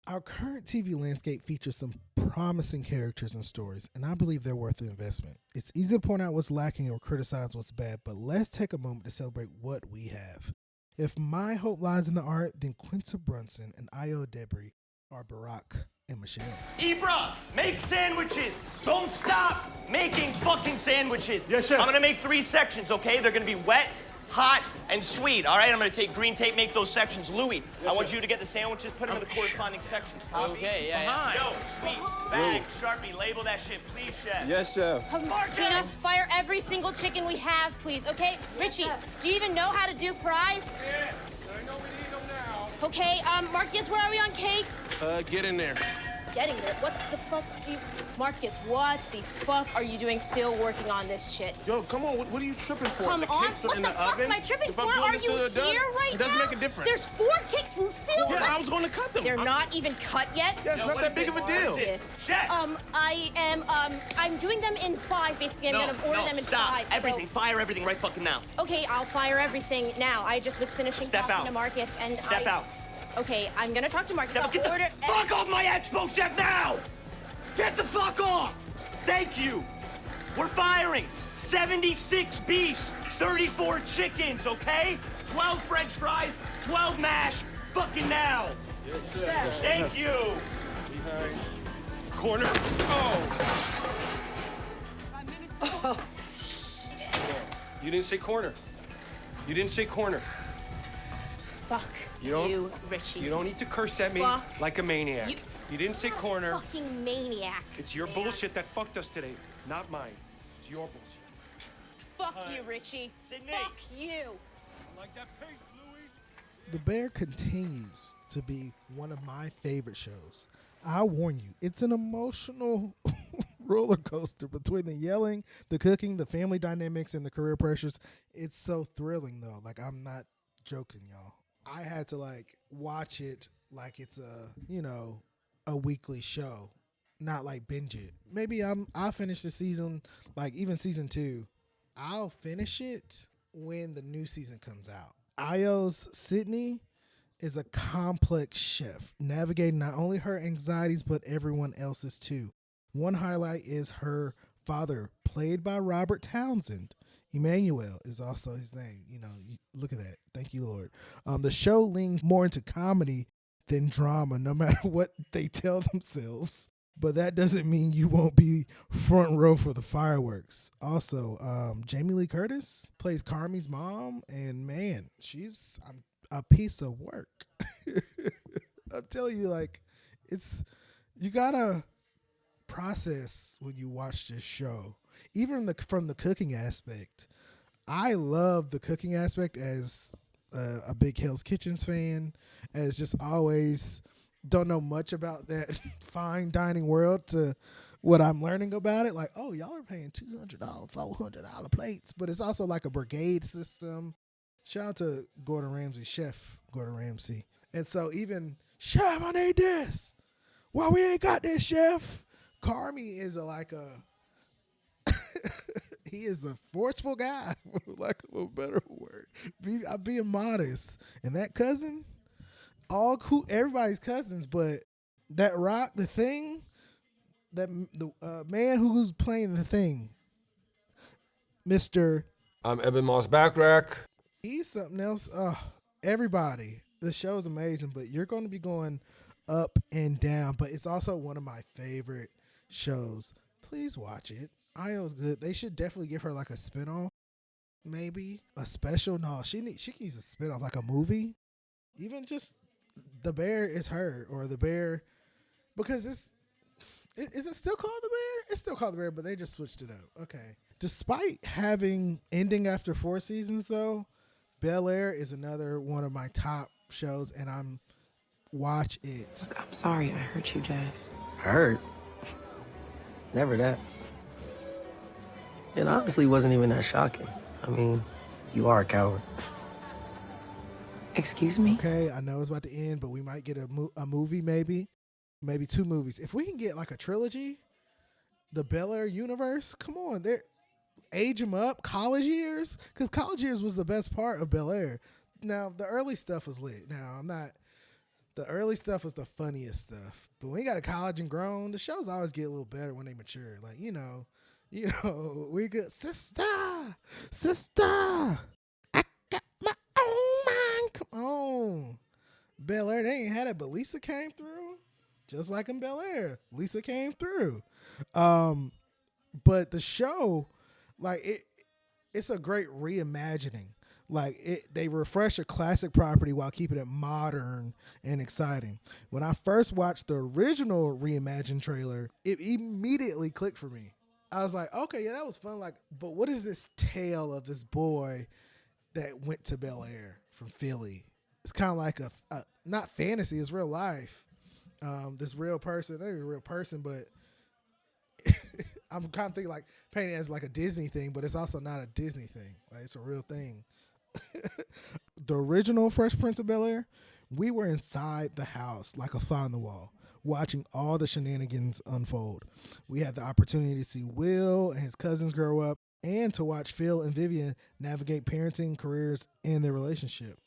[SPEAKER 4] Our current TV landscape features some promising characters and stories, and I believe they're worth the investment. It's easy to point out what's lacking or criticize what's bad, but let's take a moment to celebrate what we have. If my hope lies in the art, then Quinta Brunson and Io Debris are Barack and Michelle.
[SPEAKER 6] Ibra, make sandwiches. Don't stop making fucking sandwiches.
[SPEAKER 2] Yes, chef.
[SPEAKER 6] I'm gonna make 3 sections, okay? They're gonna be wet, hot, and sweet. All right, I'm gonna take green tape, make those sections. Louis, I want you to get the sandwiches, put them in the corresponding sections. Copy?
[SPEAKER 7] Okay, yeah.
[SPEAKER 6] Yo, sweet, bag, Sharpie, label that shit, please, chef.
[SPEAKER 3] Yes, chef.
[SPEAKER 8] Tina, fire every single chicken we have, please, okay? Richie, do you even know how to do fries?
[SPEAKER 1] Yes, I know we need them now.
[SPEAKER 8] Okay, Marcus, where are we on cakes?
[SPEAKER 7] Get in there.
[SPEAKER 8] Getting there. What the fuck do you... Marcus, what the fuck are you doing still working on this shit?
[SPEAKER 7] Yo, come on. What are you tripping for?
[SPEAKER 8] Come
[SPEAKER 7] the
[SPEAKER 8] on,
[SPEAKER 7] cakes are
[SPEAKER 8] what
[SPEAKER 7] in
[SPEAKER 8] the
[SPEAKER 7] the
[SPEAKER 8] fuck
[SPEAKER 7] oven.
[SPEAKER 8] am I tripping
[SPEAKER 7] If
[SPEAKER 8] for?
[SPEAKER 7] I'm doing
[SPEAKER 8] Are
[SPEAKER 7] this
[SPEAKER 8] you
[SPEAKER 7] till they're done,
[SPEAKER 8] here right
[SPEAKER 7] it doesn't
[SPEAKER 8] now?
[SPEAKER 7] make a difference.
[SPEAKER 8] There's 4 cakes and still...
[SPEAKER 7] Yeah, I was going to cut them.
[SPEAKER 8] They're not even cut yet?
[SPEAKER 7] Yeah, it's
[SPEAKER 6] Yo,
[SPEAKER 7] not
[SPEAKER 6] what
[SPEAKER 7] that
[SPEAKER 6] is
[SPEAKER 7] big
[SPEAKER 6] it?
[SPEAKER 7] of a
[SPEAKER 6] What
[SPEAKER 7] deal.
[SPEAKER 6] is it?
[SPEAKER 8] Yes.
[SPEAKER 6] Chef.
[SPEAKER 8] I'm doing them in 5, basically. I'm gonna order them in
[SPEAKER 6] stop.
[SPEAKER 8] 5. so-
[SPEAKER 6] Everything, fire everything right fucking now.
[SPEAKER 8] Okay, I'll fire everything now. I just was finishing
[SPEAKER 6] Step
[SPEAKER 8] talking
[SPEAKER 6] out.
[SPEAKER 8] to Marcus and
[SPEAKER 6] Step out.
[SPEAKER 8] Okay, I'm gonna talk to Marcus.
[SPEAKER 6] Step, get
[SPEAKER 8] I'll order...
[SPEAKER 6] the fuck off my expo, chef, now! Get the fuck off! Thank you. We're firing 76 beefs, 34 chickens, okay? 12 French fries, 12 mash, fucking now.
[SPEAKER 7] Yes,
[SPEAKER 6] Thank you.
[SPEAKER 7] Corner. Oh. You didn't say corner. You didn't say corner.
[SPEAKER 8] Fuck you, Richie.
[SPEAKER 7] You don't need to curse at me
[SPEAKER 8] Fuck
[SPEAKER 7] like a maniac.
[SPEAKER 8] you.
[SPEAKER 7] You didn't say corner.
[SPEAKER 8] Fucking maniac.
[SPEAKER 7] It's your bullshit that fucked us today, not mine. It's your bullshit.
[SPEAKER 8] Fuck you, Richie.
[SPEAKER 6] Sydney.
[SPEAKER 8] Fuck you.
[SPEAKER 7] I like that pace, Louis.
[SPEAKER 4] The Bear continues to be one of my favorite shows. I warn you, it's an emotional roller coaster between the yelling, the cooking, the family dynamics, and the career pressures. It's so thrilling, though. Like, I'm not joking, y'all. I had to, like, watch it like it's a weekly show, not like binge it. Maybe I'll finish the season, like even season 2. I'll finish it when the new season comes out. Io's Sydney is a complex chef, navigating not only her anxieties, but everyone else's too. One highlight is her father, played by Robert Townsend. Emmanuel is also his name. Look at that. Thank you, Lord. The show leans more into comedy than drama, no matter what they tell themselves. But that doesn't mean you won't be front row for the fireworks. Also, Jamie Lee Curtis plays Carmi's mom, and man, she's a piece of work. I'm telling you, like, you gotta process when you watch this show. Even from the cooking aspect, I love the cooking aspect as a big Hell's Kitchens fan, as just always don't know much about that fine dining world to what I'm learning about it. Like, oh, y'all are paying $200, $400 plates, but it's also like a brigade system. Shout out to Gordon Ramsay, Chef Gordon Ramsay. And so even, Chef, I need this. Well, we ain't got this, Chef. Carmi is he is a forceful guy, for lack of a better word. I'm being modest. And that cousin, everybody's cousins, but that Rock, the Thing, the man who's playing the Thing, Mr.
[SPEAKER 9] I'm Eben Moss Backrack.
[SPEAKER 4] He's something else. Everybody, the show is amazing, but you're going to be going up and down. But it's also one of my favorite shows. Please watch it. Io's good. They should definitely give her like a spinoff, maybe a special. No, she can use a spinoff, like a movie. Even just the bear is her, or the bear, because is it still called the bear? It's still called the bear, but they just switched it up. Okay. Despite having ending after 4 seasons, though, Bel Air is another one of my top shows, and I'm watch it.
[SPEAKER 10] I'm sorry I hurt you, Jazz. Hurt? Never that. It honestly wasn't even that shocking. I mean, you are a coward. Excuse me?
[SPEAKER 4] Okay, I know it's about to end, but we might get a movie, maybe 2 movies. If we can get like a trilogy, the Bel Air universe, come on, they age them up, college years, because college years was the best part of Bel Air. Now, the early stuff was lit. Now, the early stuff was the funniest stuff. But when you got a college and grown, the shows always get a little better when they mature. Like, you know, we got sister, I got my own mind. Come on. Bel Air, they ain't had it, but Lisa came through. Just like in Bel Air. Lisa came through. But the show, like, it's a great reimagining. Like, they refresh a classic property while keeping it modern and exciting. When I first watched the original reimagined trailer, it immediately clicked for me. I was like, okay, yeah, that was fun. Like, but what is this tale of this boy that went to Bel Air from Philly? It's kind of like a not fantasy, it's real life. This real person, not even a real person, but I'm kind of thinking like painting it as like a Disney thing, but it's also not a Disney thing. Like, it's a real thing. The original Fresh Prince of Bel Air, we were inside the house like a fly on the wall, watching all the shenanigans unfold. We had the opportunity to see Will and his cousins grow up and to watch Phil and Vivian navigate parenting, careers, and their relationship.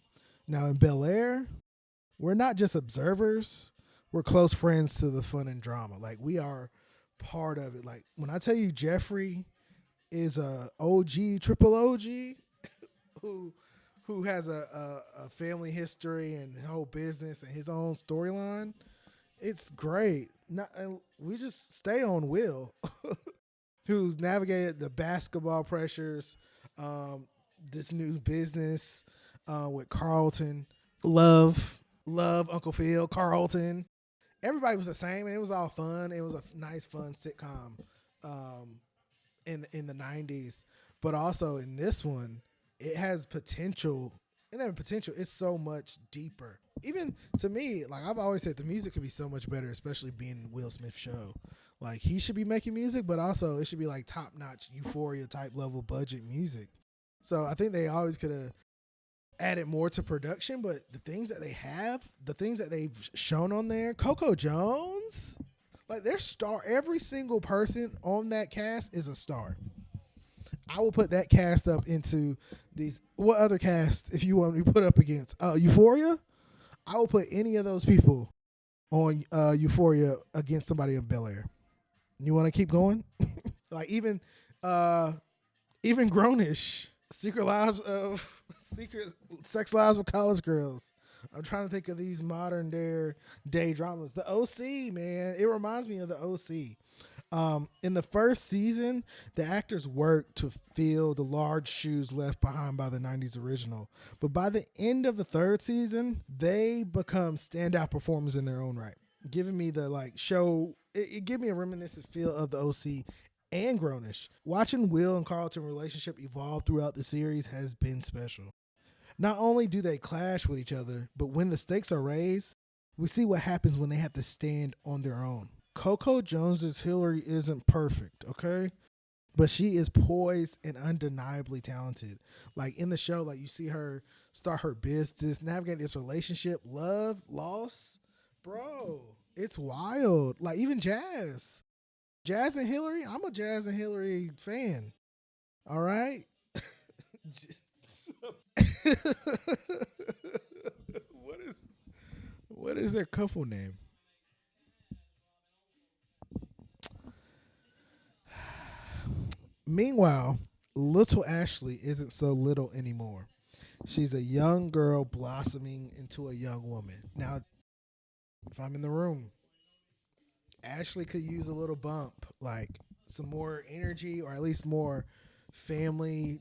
[SPEAKER 4] Now in Bel Air, we're not just observers, we're close friends to the fun and drama. Like, we are part of it. Like, when I tell you Jeffrey is a OG, triple OG, who has a family history and whole business and his own storyline, it's great. We just stay on Will, who's navigated the basketball pressures, this new business with Carlton, love Uncle Phil, Carlton. Everybody was the same, and it was all fun. It was a nice, fun sitcom in the 90s. But also in this one, it has potential. It has potential. It's so much deeper. Even to me, like I've always said, the music could be so much better, especially being Will Smith's show. Like, he should be making music, but also it should be like top-notch Euphoria type level budget music. So I think they always could have added more to production, but the things that they have, the things that they've shown on there, Coco Jones, like, they're star. Every single person on that cast is a star. I will put that cast up into these. What other cast, if you want me to put up against Euphoria? I will put any of those people on Euphoria against somebody in Bel Air. You want to keep going? Like, even Grownish, Secret Sex Lives of College Girls. I'm trying to think of these modern day dramas. The OC, man, it reminds me of the OC. In the first season, the actors worked to fill the large shoes left behind by the 90s original. But by the end of the third season, they become standout performers in their own right, giving me the show. It gave me a reminiscent feel of the OC and Grownish. Watching Will and Carlton relationship evolve throughout the series has been special. Not only do they clash with each other, but when the stakes are raised, we see what happens when they have to stand on their own. Coco Jones's Hillary isn't perfect, okay? But she is poised and undeniably talented. Like, in the show, like, you see her start her business, navigate this relationship, love, loss. Bro, it's wild. Like, even Jazz and Hillary, I'm a Jazz and Hillary fan. All right? What is their couple name? Meanwhile, little Ashley isn't so little anymore. She's a young girl blossoming into a young woman. Now, if I'm in the room, Ashley could use a little bump, like some more energy or at least more family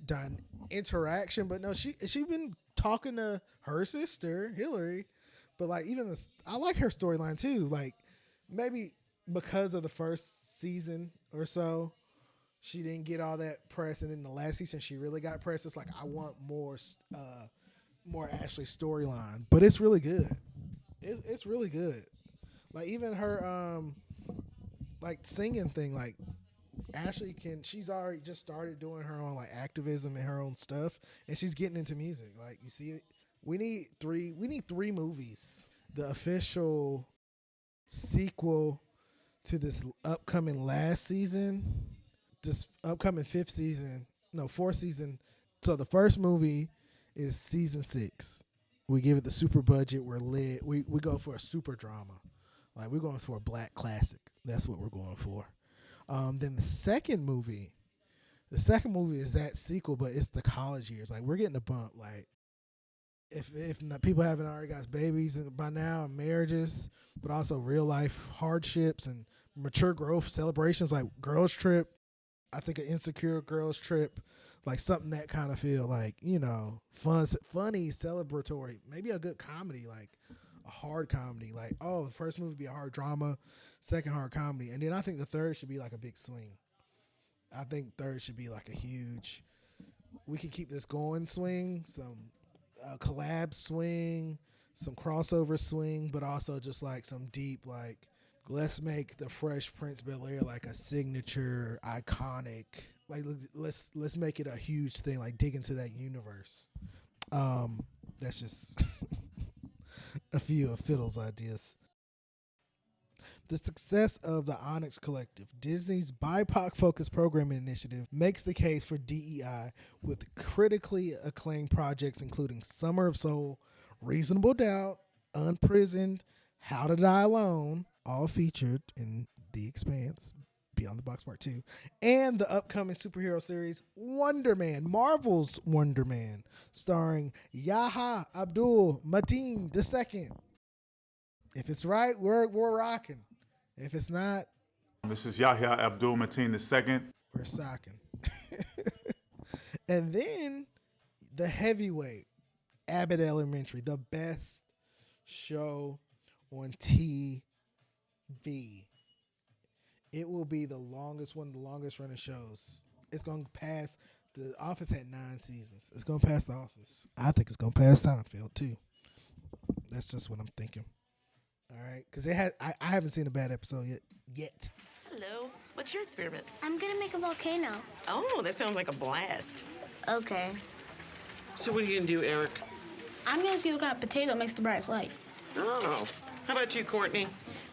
[SPEAKER 4] interaction. But no, she been talking to her sister, Hillary. But like even this, I like her storyline too. Like maybe because of the first season or so, she didn't get all that press, and in the last season she really got press. It's like I want more Ashley storyline, but it's really good. It's really good. Like even her like singing thing, like Ashley she's already just started doing her own like activism and her own stuff, and she's getting into music. Like you see, we need three movies. The official sequel to this upcoming last season, this upcoming fourth season. So the first movie is season 6. We give it the super budget. We're lit. We go for a super drama. Like we're going for a black classic. That's what we're going for. Then the second movie is that sequel, but it's the college years. Like we're getting a bump. Like if not, people haven't already got babies by now and marriages, but also real life hardships and mature growth celebrations, like Girls Trip. I think an Insecure Girls Trip, like something that kind of feel like, you know, funny, celebratory, maybe a good comedy, like a hard comedy. Like, oh, the first movie would be a hard drama, second hard comedy, and then I think the third should be like a big swing. I think third should be like a huge, we can keep this going swing, some collab swing, some crossover swing, but also just like some deep, like, let's make the Fresh Prince Bel-Air like a signature, iconic, like let's make it a huge thing, like dig into that universe. That's just a few of Fiddle's ideas. The success of the Onyx Collective, Disney's BIPOC-focused programming initiative, makes the case for DEI with critically acclaimed projects including Summer of Soul, Reasonable Doubt, Unprisoned, How to Die Alone, all featured in The Expanse, Beyond the Box Part 2, and the upcoming superhero series Wonder Man, Marvel's Wonder Man, starring Yahya Abdul Mateen II. If it's right, we're rocking. If it's not,
[SPEAKER 11] this is Yahya Abdul Mateen II.
[SPEAKER 4] We're socking. And then the heavyweight, Abbott Elementary, the best show on TV. It will be the longest one of the longest running shows. It's going to pass. The Office had 9 seasons. It's going to pass The Office. I think it's going to pass Seinfeld too. That's just what I'm thinking. All right, because I haven't seen a bad episode yet.
[SPEAKER 12] Hello. What's your experiment?
[SPEAKER 13] I'm gonna make a volcano.
[SPEAKER 12] Oh, that sounds like a blast.
[SPEAKER 13] Okay.
[SPEAKER 2] So what are you gonna do, Eric?
[SPEAKER 13] I'm gonna see what kind of potato makes the brightest light.
[SPEAKER 12] Oh. How about you, Courtney?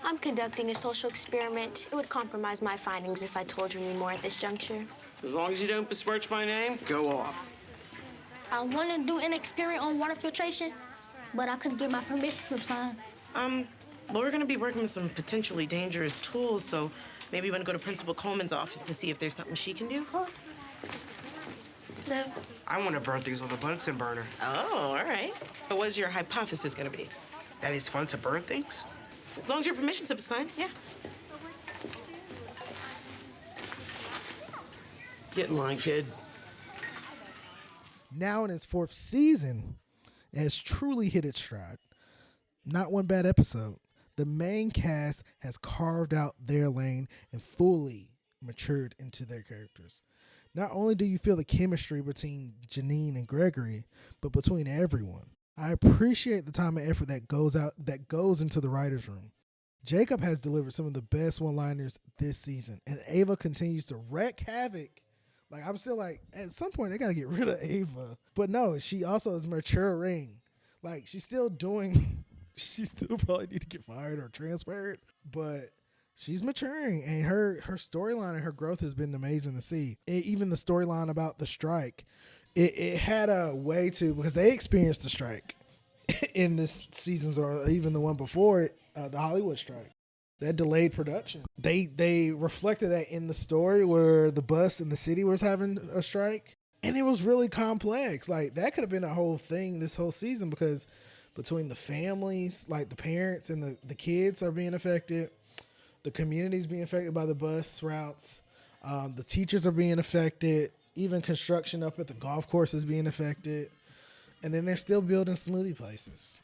[SPEAKER 14] I'm conducting a social experiment. It would compromise my findings if I told you any more at this juncture.
[SPEAKER 2] As long as you don't besmirch my name, go off.
[SPEAKER 13] I want to do an experiment on water filtration, but I couldn't get my permission slip signed.
[SPEAKER 12] Well, we're gonna be working with some potentially dangerous tools, so maybe you want to go to Principal Coleman's office to see if there's something she can do.
[SPEAKER 13] Huh?
[SPEAKER 12] No.
[SPEAKER 10] I want to burn things with a Bunsen burner.
[SPEAKER 12] Oh, all right. But what's your hypothesis gonna be?
[SPEAKER 10] That it's fun to burn things?
[SPEAKER 12] As long as your permission slip is signed, yeah.
[SPEAKER 2] Get in line, kid.
[SPEAKER 4] Now in its 4th season, it has truly hit its stride. Not one bad episode. The main cast has carved out their lane and fully matured into their characters. Not only do you feel the chemistry between Janine and Gregory, but between everyone. I appreciate the time and effort that goes into the writer's room. Jacob has delivered some of the best one-liners this season, and Ava continues to wreak havoc. Like, I'm still like, at some point, they got to get rid of Ava. But no, she also is maturing. Like, she's still probably need to get fired or transferred, but she's maturing, and her storyline and her growth has been amazing to see. Even the storyline about the strike, it had a way to, because they experienced the strike in this season's, or even the one before it, the Hollywood strike. That delayed production. They reflected that in the story where the bus in the city was having a strike, and it was really complex. Like, that could have been a whole thing this whole season, because between the families, like the parents and the kids are being affected, the community's being affected by the bus routes, the teachers are being affected, even construction up at the golf course is being affected. And then they're still building smoothie places.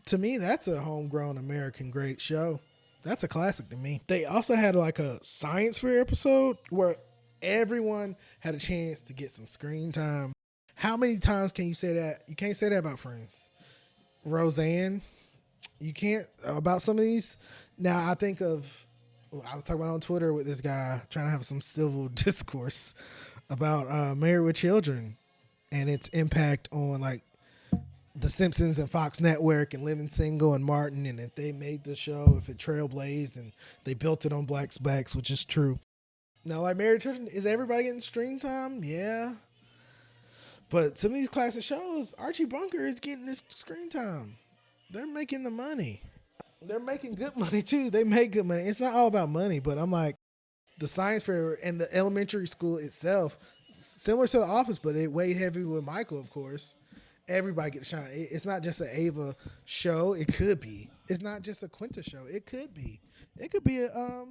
[SPEAKER 4] To me, that's a homegrown American great show. That's a classic to me. They also had like a science fair episode where everyone had a chance to get some screen time. How many times can you say that? You can't say that about Friends. Roseanne, you can't about some of these. Now I think of, I was talking about on Twitter with this guy trying to have some civil discourse about Married with Children and its impact on like The Simpsons and Fox Network and Living Single and Martin, and if they made the show, if it trailblazed and they built it on blacks' backs, which is true. Now, like Married with Children, is everybody getting stream time? Yeah. But some of these classic shows, Archie Bunker is getting this screen time. They're making the money. They're making good money too. They make good money. It's not all about money, but I'm like, the science fair and the elementary school itself, similar to The Office, but it weighed heavy with Michael, of course. Everybody gets shine. It's not just an Ava show. It could be. It's not just a Quinta show. It could be. It could be a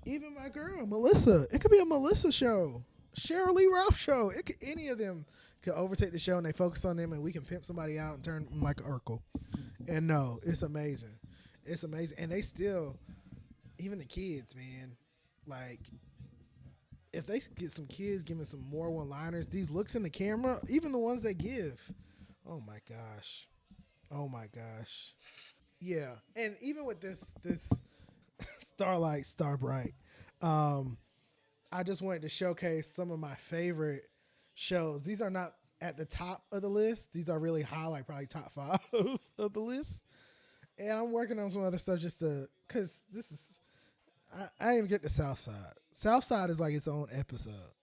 [SPEAKER 4] even my girl Melissa. It could be a Melissa show, Cheryl Lee Ralph show. It could, any of them could overtake the show and they focus on them and we can pimp somebody out and turn them like Urkel. And no, it's amazing. It's amazing. And they still, even the kids, man, like if they get some kids giving some more one-liners, these looks in the camera, even the ones they give. Oh my gosh. Oh my gosh. Yeah. And even with this Starlight, Starbright, I just wanted to showcase some of my favorite shows. These are not at the top of the list. These are really high, like probably top 5 of the list. And I'm working on some other stuff just to, cause this is, I didn't even get to Southside. Southside is like its own episode,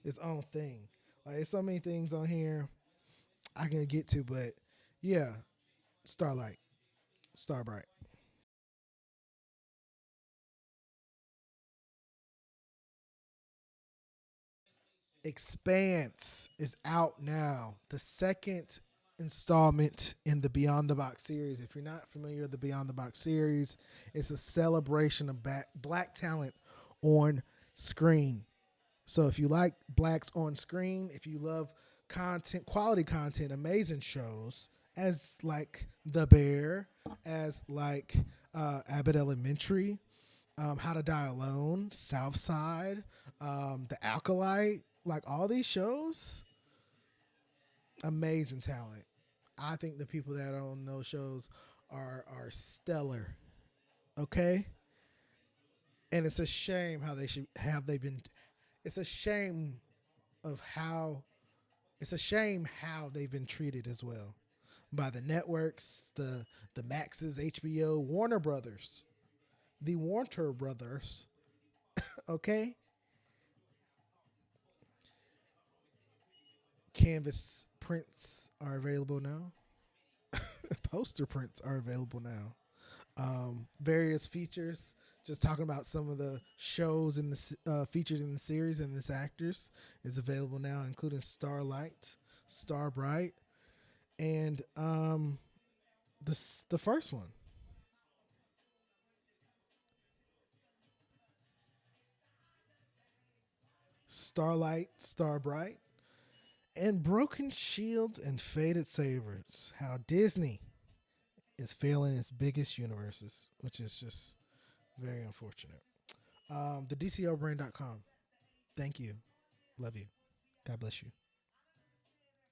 [SPEAKER 4] its own thing. Like there's so many things on here I can get to, but yeah, Starlight, Starbright. Expanse is out now. The second installment in the Beyond the Box series. If you're not familiar with the Beyond the Box series, it's a celebration of black talent on screen. So if you like blacks on screen, if you love content, quality content, amazing shows, as like The Bear, as like Abbott Elementary, How to Die Alone, Southside, The Acolyte, like all these shows, amazing talent. I think the people that are on those shows are stellar. Okay? And it's a shame how they've been. It's a shame of how they've been treated as well by the networks, the Maxes, HBO, Warner Brothers, the Warner Brothers. Okay? Canvas prints are available now. Poster prints are available now. Various features, just talking about some of the shows and the featured in the series and its actors is available now, including Starlight, Starbright, and the first one. Starlight, Starbright, and Broken Shields and Faded Sabers. How Disney is failing its biggest universes, which is just very unfortunate. TheDCOBrand.com. Thank you. Love you. God bless you.